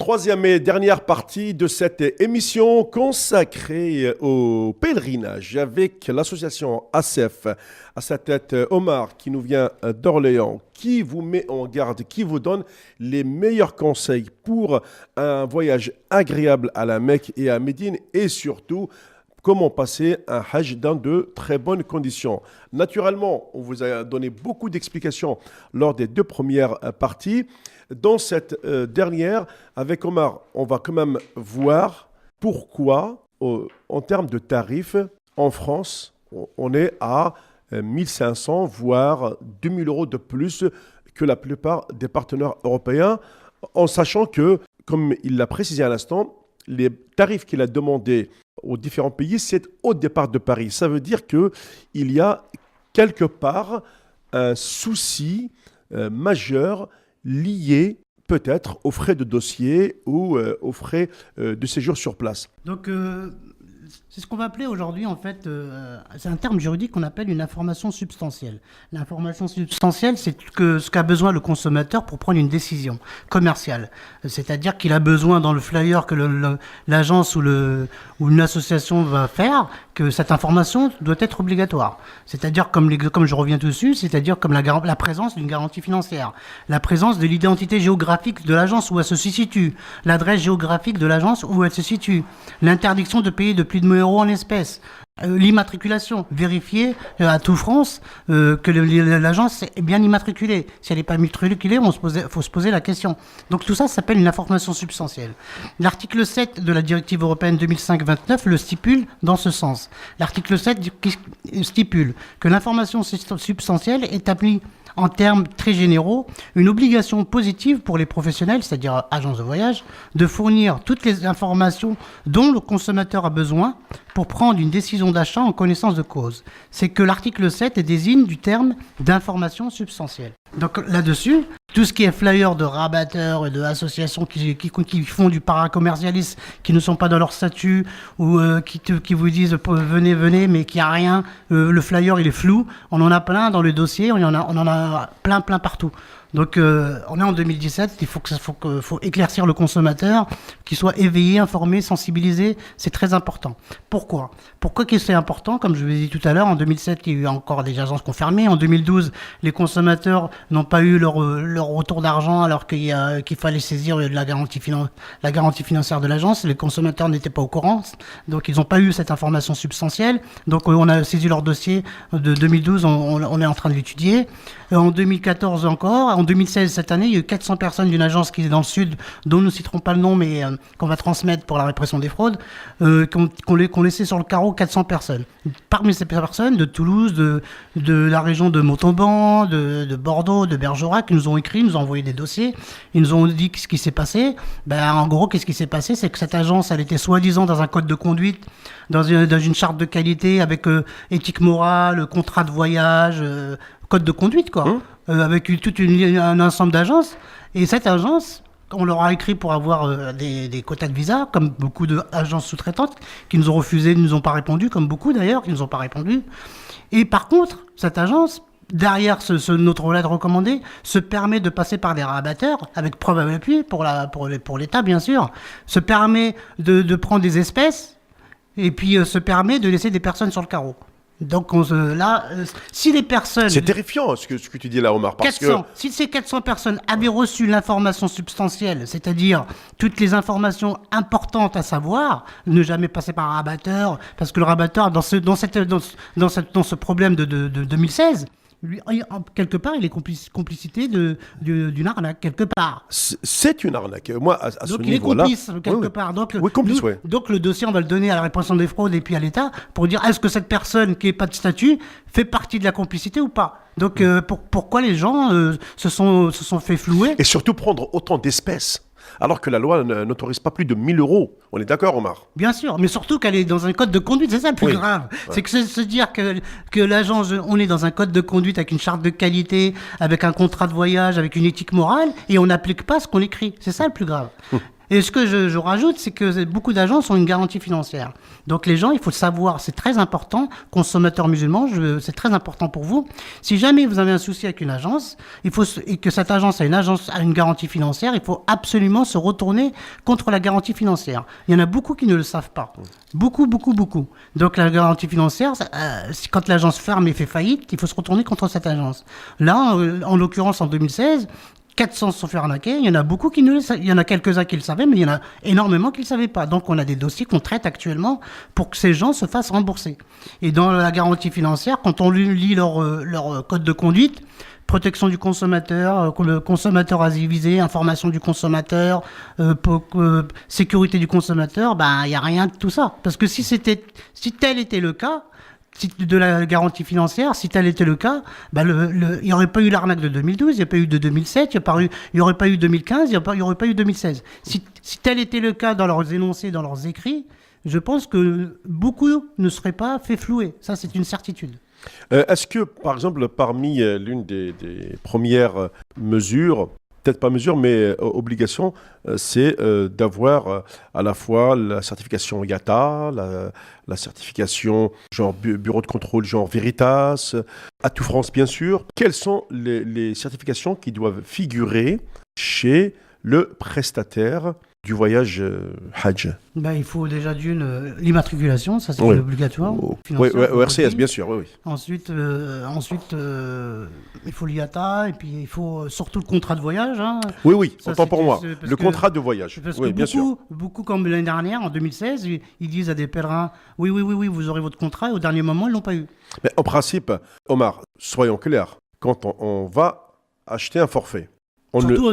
Troisième et dernière partie de cette émission consacrée au pèlerinage avec l'association ASEF, à sa tête Omar qui nous vient d'Orléans, qui vous met en garde, qui vous donne les meilleurs conseils pour un voyage agréable à la Mecque et à Médine et surtout comment passer un Hajj dans de très bonnes conditions. Naturellement, on vous a donné beaucoup d'explications lors des deux premières parties. Dans cette dernière, avec Omar, on va quand même voir pourquoi, en termes de tarifs, en France, on est à 1500, voire 2000 euros de plus que la plupart des partenaires européens, en sachant que, comme il l'a précisé à l'instant, les tarifs qu'il a demandés aux différents pays, c'est au départ de Paris. Ça veut dire qu'il y a quelque part un souci majeur lié peut-être aux frais de dossier ou aux frais de séjour sur place. Donc, c'est ce qu'on va appeler aujourd'hui, en fait, c'est un terme juridique qu'on appelle une information substantielle. L'information substantielle, c'est ce qu'a besoin le consommateur pour prendre une décision commerciale. C'est-à-dire qu'il a besoin dans le flyer que l'agence ou une association va faire, que cette information doit être obligatoire. C'est-à-dire, comme je reviens dessus, c'est-à-dire comme la présence d'une garantie financière, la présence de l'identité géographique de l'agence où elle se situe, l'adresse géographique de l'agence où elle se situe, l'interdiction de payer de plus de 1 000 euros en espèces, l'immatriculation, vérifier à tout France que l'agence est bien immatriculée. Si elle n'est pas immatriculée, faut se poser la question. Donc tout ça s'appelle une information substantielle. L'article 7 de la directive européenne 2005-29 le stipule dans ce sens. L'article 7 stipule que l'information substantielle établit en termes très généraux, une obligation positive pour les professionnels, c'est-à-dire agences de voyage, de fournir toutes les informations dont le consommateur a besoin pour prendre une décision d'achat en connaissance de cause. C'est que l'article 7 désigne du terme d'information substantielle. Donc là-dessus, tout ce qui est flyer de rabatteurs et d'associations qui font du paracommercialisme, qui ne sont pas dans leur statut, ou qui vous disent venez, mais qu'il n'y a rien, le flyer il est flou, on en a plein dans le dossier, on en a plein partout. Donc on est en 2017, il faut éclaircir le consommateur, qu'il soit éveillé, informé, sensibilisé, c'est très important. Pourquoi que c'est important? Comme je vous l'ai dit tout à l'heure, en 2007, il y a eu encore des agences confirmées. En 2012, les consommateurs n'ont pas eu leur retour d'argent alors qu'il fallait saisir la garantie financière de l'agence. Les consommateurs n'étaient pas au courant, donc ils n'ont pas eu cette information substantielle. Donc on a saisi leur dossier de 2012, on est en train de l'étudier. En 2014 encore, en 2016, cette année, il y a eu 400 personnes d'une agence qui est dans le sud, dont nous ne citerons pas le nom, mais qu'on va transmettre pour la répression des fraudes, qu'on laissé sur le carreau 400 personnes. Parmi ces personnes, de Toulouse, de la région de Montauban, de Bordeaux, de Bergerac, qui nous ont écrit, nous ont envoyé des dossiers, ils nous ont dit ce qui s'est passé. En gros, qu'est-ce qui s'est passé? C'est que cette agence, elle était soi-disant dans un code de conduite, dans une charte de qualité, avec éthique morale, contrat de voyage, code de conduite, quoi, avec un ensemble d'agences. Et cette agence, on leur a écrit pour avoir des quotas de visa, comme beaucoup d'agences sous-traitantes qui nous ont refusé, ne nous ont pas répondu, comme beaucoup d'ailleurs, qui ne nous ont pas répondu. Et par contre, cette agence, derrière notre lettre recommandée, se permet de passer par des rabatteurs, avec preuve à l'appui, pour l'État bien sûr, se permet de prendre des espèces, et puis se permet de laisser des personnes sur le carreau. Donc si les personnes... C'est terrifiant ce que tu dis là, Omar. Parce 400, si ces 400 personnes avaient reçu l'information substantielle, c'est-à-dire toutes les informations importantes à savoir, ne jamais passer par un rabatteur, parce que le rabatteur, dans ce problème de 2016... Lui, quelque part, il est complicité d'une arnaque, quelque part. C'est une arnaque. Moi, à ce niveau-là... Donc, il est complice, quelque part. Donc, donc, le dossier, on va le donner à la répression des fraudes et puis à l'État pour dire est-ce que cette personne qui n'est pas de statut fait partie de la complicité ou pas. Donc, pourquoi les gens se sont fait flouer? Et surtout prendre autant d'espèces alors que la loi n'autorise pas plus de 1 000 euros. On est d'accord, Omar? Bien sûr, mais surtout qu'elle est dans un code de conduite, c'est ça le plus grave. Ouais. C'est que se dire que l'agence, on est dans un code de conduite avec une charte de qualité, avec un contrat de voyage, avec une éthique morale, et on n'applique pas ce qu'on écrit. C'est ça le plus grave. Et ce que je rajoute, c'est que beaucoup d'agences ont une garantie financière. Donc les gens, il faut le savoir, c'est très important, consommateurs musulmans, c'est très important pour vous. Si jamais vous avez un souci avec une agence, et que cette agence a une garantie financière, il faut absolument se retourner contre la garantie financière. Il y en a beaucoup qui ne le savent pas. Beaucoup, beaucoup, beaucoup. Donc la garantie financière, quand l'agence ferme et fait faillite, il faut se retourner contre cette agence. Là, en l'occurrence, en 2016, 400 se sont fait arnaquer. Il y en a beaucoup il y en a quelques-uns qui le savaient, mais il y en a énormément qui ne le savaient pas. Donc on a des dossiers qu'on traite actuellement pour que ces gens se fassent rembourser. Et dans la garantie financière, quand on lit leur code de conduite, protection du consommateur, le consommateur avisé, information du consommateur, sécurité du consommateur, il n'y a rien de tout ça. Parce que si tel était le cas, de la garantie financière, si tel était le cas, il n'y aurait pas eu l'arnaque de 2012, il n'y a pas eu de 2007, il n'y aurait pas eu 2015, il n'y aurait pas eu 2016. Si tel était le cas dans leurs énoncés, dans leurs écrits, je pense que beaucoup ne seraient pas fait flouer. Ça, c'est une certitude. Est-ce que, par exemple, parmi l'une des premières mesures, peut-être pas mesure, mais obligation, c'est d'avoir à la fois la certification IATA, la certification genre bureau de contrôle genre Veritas, Atout France bien sûr. Quelles sont les certifications qui doivent figurer chez le prestataire du voyage Hajj? Il faut déjà l'immatriculation, ça c'est obligatoire. Oui, au RCS, bien sûr. Oui. Ensuite, il faut l'IATA et puis il faut surtout le contrat de voyage. Hein. Oui, autant pour moi. Le contrat de voyage. Parce oui, que bien sûr. Beaucoup comme l'année dernière, en 2016, ils disent à des pèlerins, oui, vous aurez votre contrat, et au dernier moment, ils ne l'ont pas eu. Mais en principe, Omar, soyons clairs, quand on va acheter un forfait,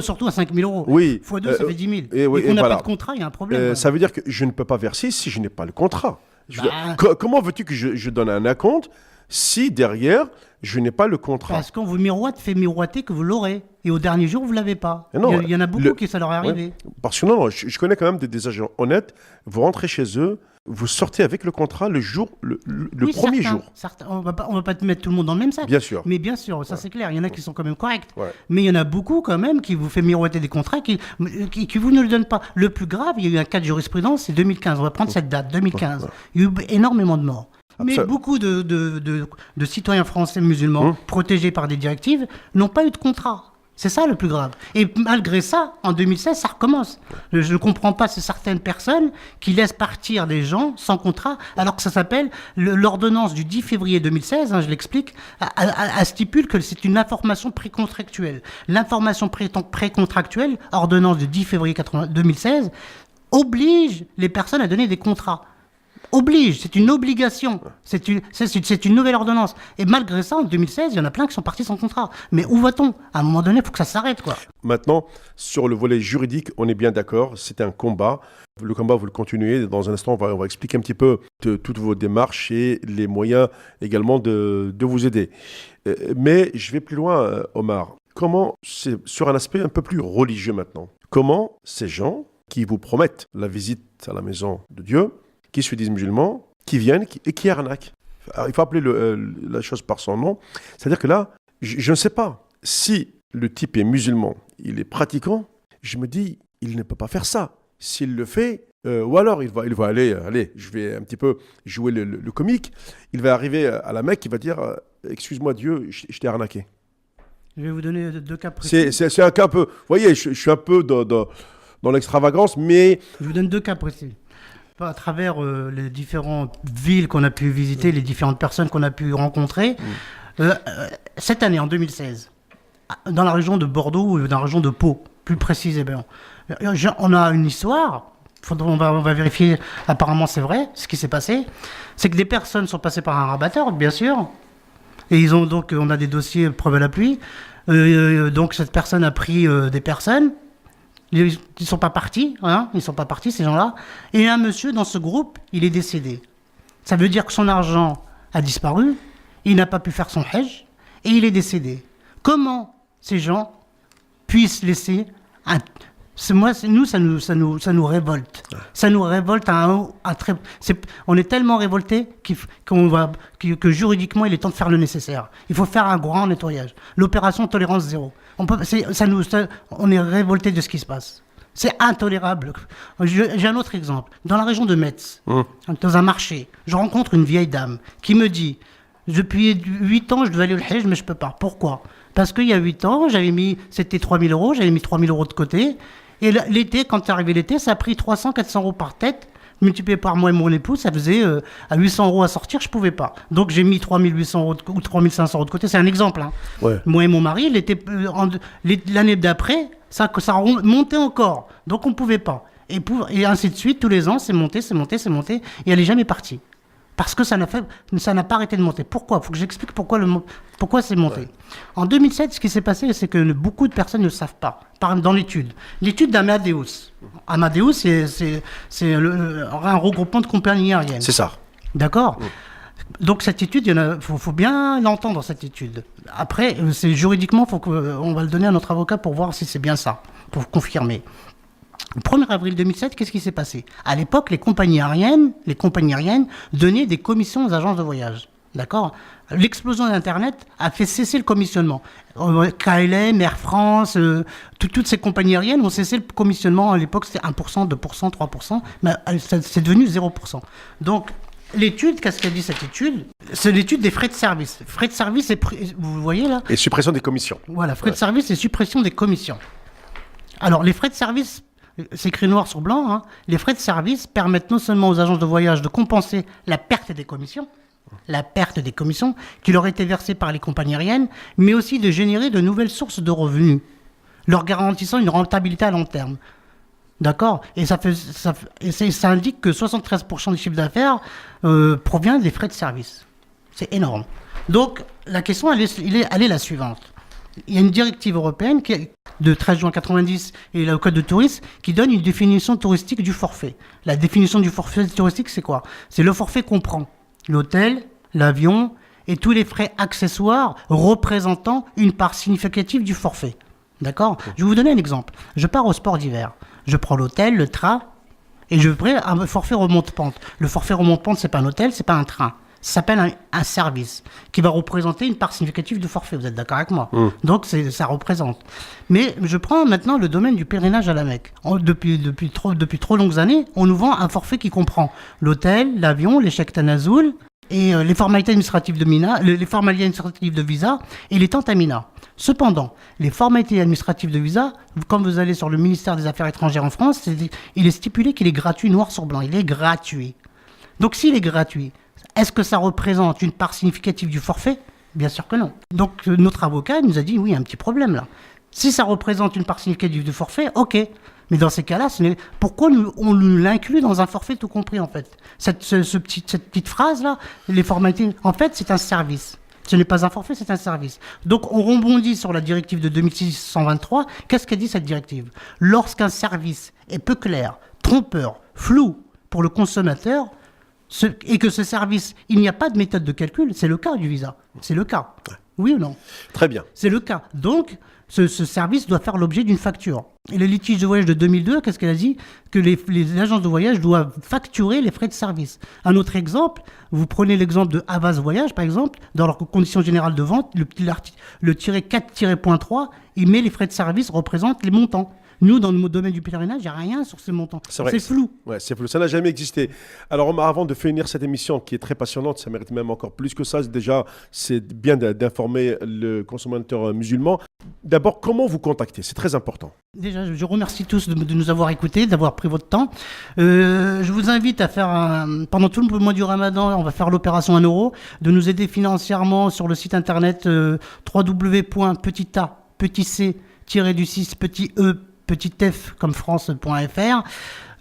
surtout à 5 000 euros. Oui. Fois 2, ça fait 10 000. Et qu'on n'a pas de contrat, il y a un problème. Ça veut dire que je ne peux pas verser si je n'ai pas le contrat. Comment veux-tu que je donne un acompte si derrière, je n'ai pas le contrat? Parce qu'on vous fait miroiter que vous l'aurez. Et au dernier jour, vous ne l'avez pas. Il y en a beaucoup qui ça leur est arrivé. Ouais. Parce que non, je connais quand même des agents honnêtes. Vous rentrez chez eux, vous sortez avec le contrat le premier jour. On va pas te mettre tout le monde dans le même sac. Bien sûr. Mais bien sûr, ça c'est clair. Il y en a qui sont quand même corrects. Ouais. Mais il y en a beaucoup quand même qui vous fait miroiter des contrats qui vous ne le donnent pas. Le plus grave, il y a eu un cas de jurisprudence, c'est 2015. On va prendre cette date, 2015. Ouais. Il y a eu énormément de morts. Mais beaucoup de citoyens français musulmans protégés par des directives n'ont pas eu de contrat. C'est ça le plus grave. Et malgré ça, en 2016, ça recommence. Je ne comprends pas certaines personnes qui laissent partir des gens sans contrat, alors que ça s'appelle l'ordonnance du 10 février 2016, je l'explique, stipule que c'est une information précontractuelle. L'information précontractuelle, ordonnance du 10 février 2016, oblige les personnes à donner des contrats. Oblige, c'est une obligation, c'est une nouvelle ordonnance. Et malgré ça, en 2016, il y en a plein qui sont partis sans contrat. Mais où va-t-on? À un moment donné, il faut que ça s'arrête, quoi. Maintenant, sur le volet juridique, on est bien d'accord, c'est un combat. Le combat, vous le continuez. Dans un instant, on va expliquer un petit peu toutes vos démarches et les moyens également de vous aider. Mais je vais plus loin, Omar. Comment, c'est sur un aspect un peu plus religieux maintenant, comment ces gens qui vous promettent la visite à la maison de Dieu, qui se disent musulmans, qui viennent et qui arnaquent. Alors, il faut appeler la chose par son nom. C'est-à-dire que là, je ne sais pas. Si le type est musulman, il est pratiquant, je me dis, il ne peut pas faire ça. S'il le fait, ou alors il va aller, je vais un petit peu jouer le comique, il va arriver à la Mecque, il va dire, excuse-moi Dieu, je t'ai arnaqué. Je vais vous donner 2 cas précis. C'est un cas un peu, vous voyez, je suis un peu dans l'extravagance, mais... Je vous donne 2 cas précis. À travers les différentes villes qu'on a pu visiter, les différentes personnes qu'on a pu rencontrer. Cette année, en 2016, dans la région de Bordeaux ou dans la région de Pau, plus précisément, on a une histoire, on va vérifier, apparemment c'est vrai, ce qui s'est passé, c'est que des personnes sont passées par un rabatteur, bien sûr, et on a des dossiers preuve à l'appui, donc cette personne a pris des personnes. Ils ne sont pas partis, ces gens-là. Et un monsieur dans ce groupe, il est décédé. Ça veut dire que son argent a disparu, il n'a pas pu faire son hajj, et il est décédé. Comment ces gens puissent laisser ça nous révolte. Ça nous révolte on est tellement révoltés que juridiquement, il est temps de faire le nécessaire. Il faut faire un grand nettoyage. L'opération tolérance zéro. On est révoltés de ce qui se passe. C'est intolérable. J'ai un autre exemple. Dans la région de Metz, dans un marché, je rencontre une vieille dame qui me dit « Depuis 8 ans, je devais aller au Hajj, mais je ne peux pas. » Pourquoi ? Parce qu'il y a 8 ans, c'était 3 000 euros, j'avais mis 3 000 euros de côté. Et l'été, quand c'est arrivé l'été, ça a pris 300, 400 euros par tête. Multiplié par moi et mon époux, ça faisait à 800 euros à sortir, je ne pouvais pas. Donc j'ai mis 3 800 euros ou 3 500 euros de côté, c'est un exemple. Hein. Ouais. Moi et mon mari, l'année d'après, ça a monté encore. Donc on ne pouvait pas. Et ainsi de suite, tous les ans, c'est monté. Et elle n'est jamais partie. Parce que ça n'a pas arrêté de monter. Pourquoi ? Il faut que j'explique pourquoi c'est monté. Ouais. En 2007, ce qui s'est passé, c'est que beaucoup de personnes ne le savent pas. Par exemple, dans l'étude d'Amadeus. Amadeus, c'est un regroupement de compagnies aériennes. C'est ça. D'accord ? Donc cette étude, il faut bien l'entendre, cette étude. Après, c'est juridiquement, on va le donner à notre avocat pour voir si c'est bien ça, pour confirmer. Le 1er avril 2007, qu'est-ce qui s'est passé ? À l'époque, les compagnies aériennes donnaient des commissions aux agences de voyage. D'accord ? L'explosion d'Internet a fait cesser le commissionnement. KLM, Air France, toutes ces compagnies aériennes ont cessé le commissionnement. À l'époque, c'était 1%, 2%, 3%, mais c'est devenu 0%. Donc, l'étude, qu'est-ce qu'a dit cette étude ? C'est l'étude des frais de service. Frais de service, vous voyez là ? Et suppression des commissions. Voilà, frais de service et suppression des commissions. Alors, les frais de service... C'est écrit noir sur blanc, hein. Les frais de service permettent non seulement aux agences de voyage de compenser la perte des commissions qui leur étaient versées par les compagnies aériennes, mais aussi de générer de nouvelles sources de revenus, leur garantissant une rentabilité à long terme. D'accord ? Et ça indique que 73% du chiffre d'affaires provient des frais de service. C'est énorme. Donc, la question, elle est la suivante. Il y a une directive européenne de 13 juin 90 et le code de tourisme qui donne une définition touristique du forfait. La définition du forfait touristique, c'est quoi ? C'est le forfait comprend l'hôtel, l'avion et tous les frais accessoires représentant une part significative du forfait. D'accord ? Je vais vous donner un exemple. Je pars au sport d'hiver. Je prends l'hôtel, le train et je prends un forfait remonte-pente. Le forfait remonte-pente, c'est pas un hôtel, c'est pas un train. Ça s'appelle un service qui va représenter une part significative du forfait. Vous êtes d'accord avec moi ? Donc, ça représente. Mais je prends maintenant le domaine du pèlerinage à la Mecque. Depuis trop longues années, on nous vend un forfait qui comprend l'hôtel, l'avion, les chèques Tanazoul et les formalités administratives de Mina, les formalités administratives de visa et les tentes à Mina. Cependant, les formalités administratives de visa, quand vous allez sur le ministère des Affaires étrangères en France, il est stipulé qu'il est gratuit noir sur blanc. Il est gratuit. Donc, s'il est gratuit, est-ce que ça représente une part significative du forfait ? Bien sûr que non. Donc notre avocat nous a dit oui, il y a un petit problème là. Si ça représente une part significative du forfait, ok. Mais dans ces cas-là, pourquoi on l'inclut dans un forfait tout compris en fait ? Cette petite phrase là, les formalités, en fait c'est un service. Ce n'est pas un forfait, c'est un service. Donc on rebondit sur la directive de 2006-123. Qu'est-ce qu'a dit cette directive ? Lorsqu'un service est peu clair, trompeur, flou pour le consommateur, et que ce service, il n'y a pas de méthode de calcul, c'est le cas du visa. C'est le cas. Oui ou non ? Très bien. C'est le cas. Donc, ce service doit faire l'objet d'une facture. Et le litige de voyage de 2002, qu'est-ce qu'elle a dit ? Que les agences de voyage doivent facturer les frais de service. Un autre exemple, vous prenez l'exemple de Havas Voyage, par exemple, dans leurs conditions générales de vente, le tiret 4-.3, il met les frais de service représentent les montants. Nous, dans le domaine du pèlerinage, il n'y a rien sur ces montants. C'est flou. Ouais, c'est flou. Ça n'a jamais existé. Alors, Omar, avant de finir cette émission qui est très passionnante, ça mérite même encore plus que ça. Déjà, c'est bien d'informer le consommateur musulman. D'abord, comment vous contacter ? C'est très important. Déjà, je remercie tous de nous avoir écoutés, d'avoir pris votre temps. Je vous invite à faire, pendant tout le mois du Ramadan, on va faire l'opération 1 euro, de nous aider financièrement sur le site internet www.petit-c-du-6-e-f comme france.fr,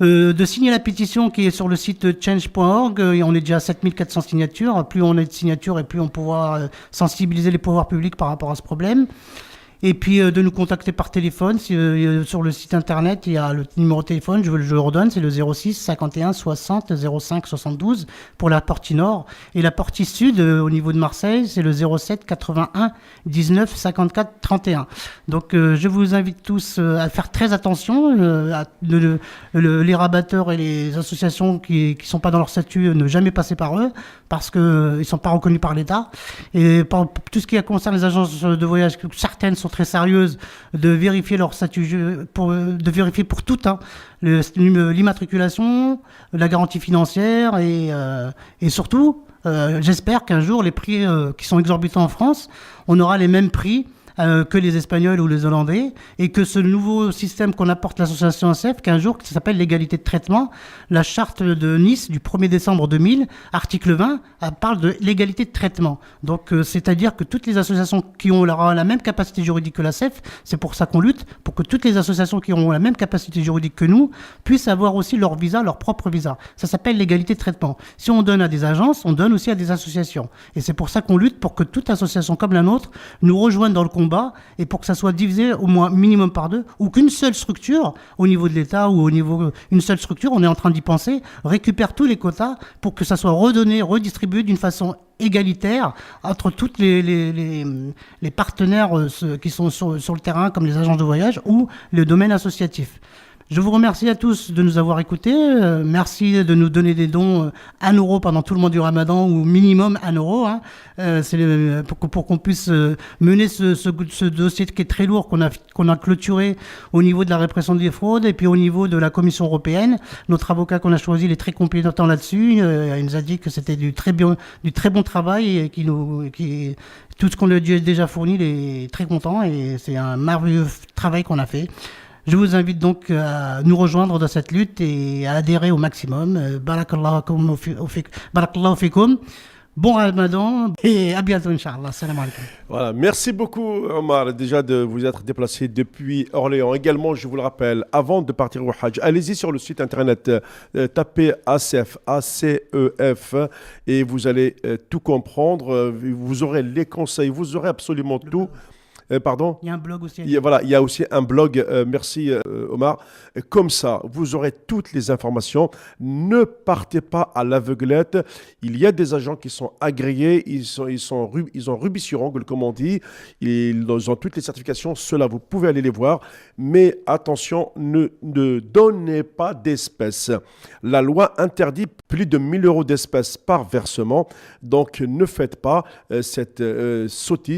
de signer la pétition qui est sur le site change.org. On est déjà à 7400 signatures. Plus on est de signatures et plus on pourra sensibiliser les pouvoirs publics par rapport à ce problème. Et puis de nous contacter par téléphone. Sur le site internet, il y a le numéro de téléphone, je le redonne, c'est le 06 51 60 05 72 pour la partie nord. Et la partie sud, au niveau de Marseille, c'est le 07 81 19 54 31. Donc je vous invite tous à faire très attention, les rabatteurs et les associations qui ne sont pas dans leur statut, ne jamais passer par eux, parce qu'ils ne sont pas reconnus par l'État. Et pour tout ce qui concerne les agences de voyage, certaines sont façon très sérieuse de vérifier leur statut, de vérifier pour tout, hein, l'immatriculation, la garantie financière et surtout, j'espère qu'un jour, les prix qui sont exorbitants en France, on aura les mêmes prix que les Espagnols ou les Hollandais, et que ce nouveau système qu'on apporte l'association ASEF, qu'un jour, qui s'appelle l'égalité de traitement, la charte de Nice du 1er décembre 2000, article 20, parle de l'égalité de traitement. Donc, c'est-à-dire que toutes les associations qui ont la même capacité juridique que l'ASEF, c'est pour ça qu'on lutte, pour que toutes les associations qui ont la même capacité juridique que nous puissent avoir aussi leur visa, leur propre visa. Ça s'appelle l'égalité de traitement. Si on donne à des agences, on donne aussi à des associations. Et c'est pour ça qu'on lutte pour que toute association comme la nôtre nous rejoigne dans le combat, et pour que ça soit divisé au moins minimum par 2, ou qu'une seule structure, au niveau de l'État ou au niveau une seule structure, on est en train d'y penser, récupère tous les quotas pour que ça soit redonné, redistribué d'une façon égalitaire entre tous les partenaires qui sont sur le terrain, comme les agences de voyage ou le domaine associatif. Je vous remercie à tous de nous avoir écoutés. Merci de nous donner des dons 1 euro pendant tout le mois du Ramadan, ou minimum 1 euro. Hein. Pour qu'on puisse mener ce dossier qui est très lourd, qu'on a clôturé au niveau de la répression des fraudes et puis au niveau de la Commission européenne. Notre avocat qu'on a choisi, il est très compétent là-dessus. Il nous a dit que c'était du très bon travail et tout ce qu'on lui a déjà fourni, il est très content et c'est un merveilleux travail qu'on a fait. Je vous invite donc à nous rejoindre dans cette lutte et à adhérer au maximum. Barakallahu fikum. Bon Ramadan et à bientôt, Inch'Allah. Salam alaikum. Voilà, merci beaucoup Omar déjà de vous être déplacé depuis Orléans. Également, je vous le rappelle, avant de partir au Hajj, allez-y sur le site internet, tapez ACEF, ACEF, et vous allez tout comprendre. Vous aurez les conseils, vous aurez absolument tout. Pardon ? Il y a un blog aussi. Il y a aussi un blog, merci Omar. Comme ça, vous aurez toutes les informations. Ne partez pas à l'aveuglette. Il y a des agents qui sont agréés, ils ont rubis sur ongle, comme on dit. Ils ont toutes les certifications. Ceux-là, vous pouvez aller les voir. Mais attention, ne donnez pas d'espèces. La loi interdit plus de 1 000 € d'espèces par versement. Donc, ne faites pas cette sottise.